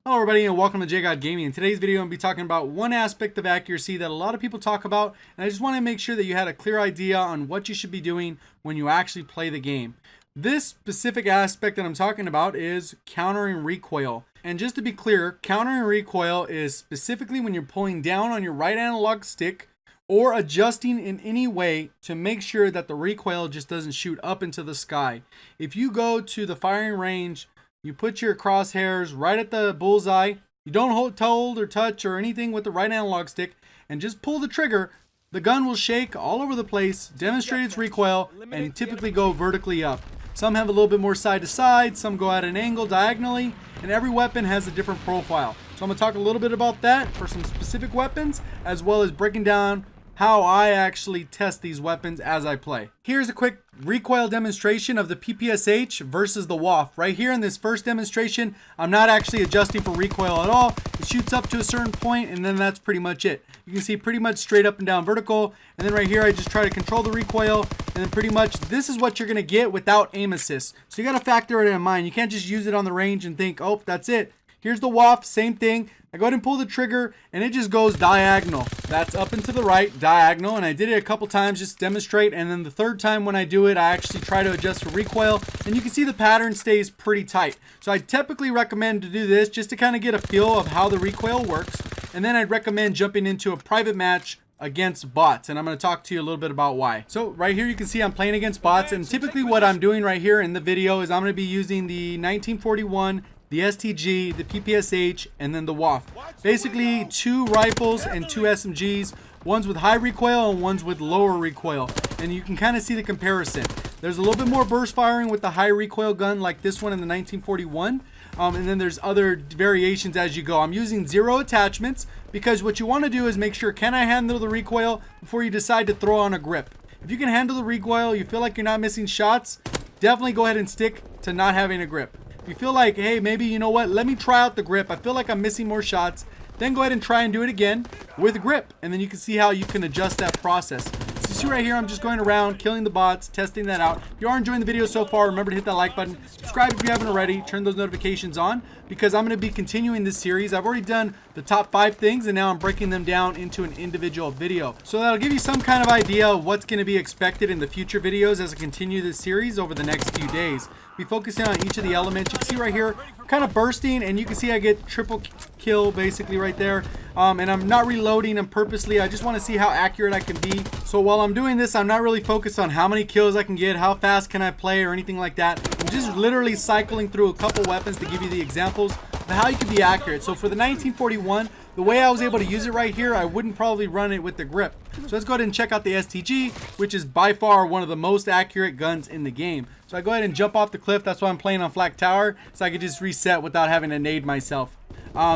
Hello everybody and welcome to JGod Gaming. In today's video I'm going to be talking about one aspect of accuracy that a lot of people talk about, and I just want to make sure that you had a clear idea on what you should be doing when you actually play the game. This specific aspect that I'm talking about is countering recoil. And just to be clear, countering recoil is specifically when you're pulling down on your right analog stick or adjusting in any way to make sure that the recoil just doesn't shoot up into the sky. If you go to the firing range, you put your crosshairs right at the bullseye. You don't hold or touch or anything with the right analog stick and just pull the trigger. The gun will shake all over the place, demonstrate its recoil, and typically go vertically up. Some have a little bit more side to side, some go at an angle diagonally, and every weapon has a different profile. So I'm going to talk a little bit about that for some specific weapons, as well as breaking down how I actually test these weapons as I play. Here's a quick recoil demonstration of the PPSH versus the WAF. Right here in this first demonstration, I'm not actually adjusting for recoil at all. It shoots up to a certain point and then that's pretty much it. You can see pretty much straight up and down vertical, and then right here I just try to control the recoil, and then pretty much this is what you're gonna get without aim assist. So you gotta factor it in mind. You can't just use it on the range and think, oh, that's it. Here's the WAF, same thing. I go ahead and pull the trigger and it just goes diagonal. That's up and to the right, diagonal, and I did it a couple times just to demonstrate, and then the third time when I do it, I actually try to adjust for recoil, and you can see the pattern stays pretty tight. So I typically recommend to do this just to kind of get a feel of how the recoil works, and then I'd recommend jumping into a private match against bots, and I'm going to talk to you a little bit about why. So right here you can see I'm playing against bots, and typically what I'm doing right here in the video is I'm going to be using the 1941, the STG, the PPSH, and then the WAF. Basically 2 rifles and 2 SMGs, ones with high recoil and ones with lower recoil. And you can kind of see the comparison. There's a little bit more burst firing with the high recoil gun like this one in the 1941. And then there's other variations as you go. I'm using 0 attachments because what you want to do is make sure, can I handle the recoil before you decide to throw on a grip. If you can handle the recoil, you feel like you're not missing shots, definitely go ahead and stick to not having a grip. If you feel like, hey, maybe, you know what, let me try out the grip, I feel like I'm missing more shots, then go ahead and try and do it again with grip, and then you can see how you can adjust that process. So you see right here, I'm just going around killing the bots, testing that out. If you are enjoying the video so far, remember to hit that like button, subscribe if you haven't already, turn those notifications on, because I'm going to be continuing this series. I've already done the top 5 things, and now I'm breaking them down into an individual video. So that'll give you some kind of idea of what's going to be expected in the future videos as I continue this series over the next few days. Be focusing on each of the elements. You can see right here, kind of bursting, and you can see I get triple kill basically right there. And I'm not reloading them purposely. I just want to see how accurate I can be. So while I'm doing this, I'm not really focused on how many kills I can get, how fast can I play, or anything like that. I'm just literally cycling through a couple weapons to give you the examples of how you can be accurate. So for the 1941, the way I was able to use it right here, I wouldn't probably run it with the grip. So let's go ahead and check out the STG, which is by far one of the most accurate guns in the game. So I go ahead and jump off the cliff. That's why I'm playing on Flak Tower, so I could just reset without having to nade myself.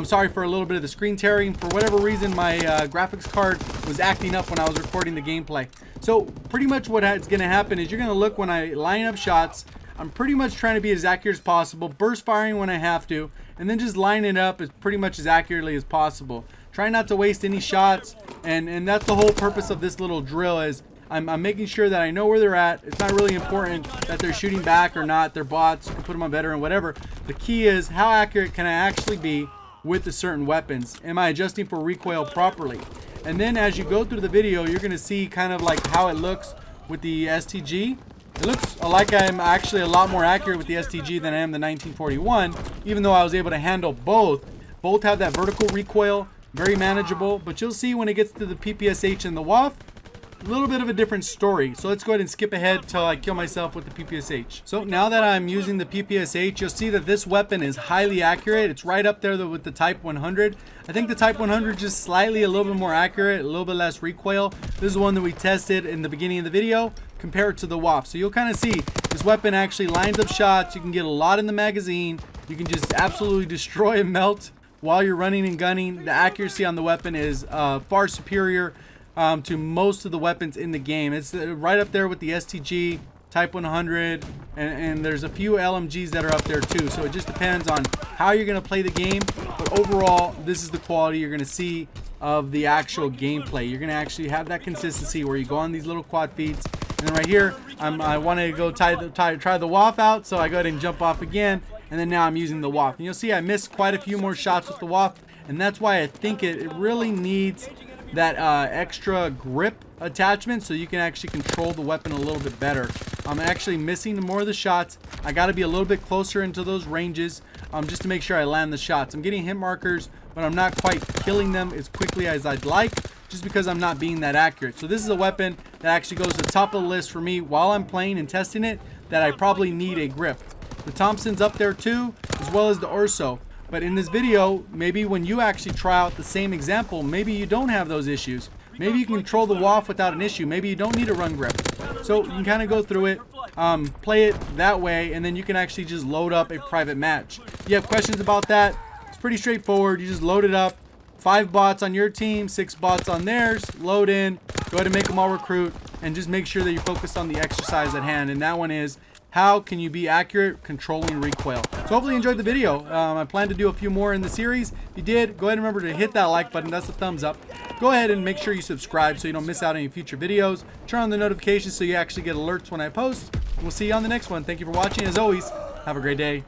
Sorry for a little bit of the screen tearing. For whatever reason, my graphics card was acting up when I was recording the gameplay. So pretty much what's going to happen is you're going to look when I line up shots. I'm pretty much trying to be as accurate as possible, burst firing when I have to, and then just line it up as pretty much as accurately as possible. Try not to waste any shots, and that's the whole purpose of this little drill is I'm making sure that I know where they're at. It's not really important that they're shooting back or not. They're bots. You can put them on veteran, whatever. The key is how accurate can I actually be with the certain weapons? Am I adjusting for recoil properly? And then as you go through the video, you're going to see kind of like how it looks with the STG. It looks like I'm actually a lot more accurate with the STG than I am the 1941, even though I was able to handle both. Both have that vertical recoil, very manageable, but you'll see when it gets to the PPSH and the WAF, a little bit of a different story. So let's go ahead and skip ahead till I kill myself with the PPSH. So now that I'm using the PPSH, you'll see that this weapon is highly accurate. It's right up there with the Type 100. I think the Type 100 is just slightly a little bit more accurate, a little bit less recoil. This is the one that we tested in the beginning of the video compared to the WAF. So you'll kind of see this weapon actually lines up shots. You can get a lot in the magazine. You can just absolutely destroy and melt while you're running and gunning. The accuracy on the weapon is far superior to most of the weapons in the game. It's right up there with the STG, Type 100, and there's a few LMGs that are up there too. So it just depends on how you're going to play the game. But overall, this is the quality you're going to see of the actual gameplay. You're going to actually have that consistency where you go on these little quad feeds. And then right here, I want to go try the WAF out, so I go ahead and jump off again. and then now I'm using the waft. And you'll see I missed quite a few more shots with the waft, and that's why I think it really needs that extra grip attachment so you can actually control the weapon a little bit better. I'm actually missing more of the shots. I got to be a little bit closer into those ranges just to make sure I land the shots. I'm getting hit markers, but I'm not quite killing them as quickly as I'd like, just because I'm not being that accurate. So this is a weapon that actually goes to the top of the list for me while I'm playing and testing it, that I probably need a grip. The Thompson's up there too, as well as the Urso. But in this video, maybe when you actually try out the same example, maybe you don't have those issues. Maybe you can control the waft without an issue. Maybe you don't need a run grip. So you can kind of go through it, play it that way, and then you can actually just load up a private match. If you have questions about that, it's pretty straightforward. You just load it up. 5 bots on your team, 6 bots on theirs, load in, go ahead and make them all recruit, and just make sure that you're focused on the exercise at hand. And that one is, how can you be accurate controlling recoil? So hopefully you enjoyed the video. I plan to do a few more in the series. If you did, go ahead and remember to hit that like button. That's the thumbs up. Go ahead and make sure you subscribe so you don't miss out on any future videos. Turn on the notifications so you actually get alerts when I post. We'll see you on the next one. Thank you for watching. As always, have a great day.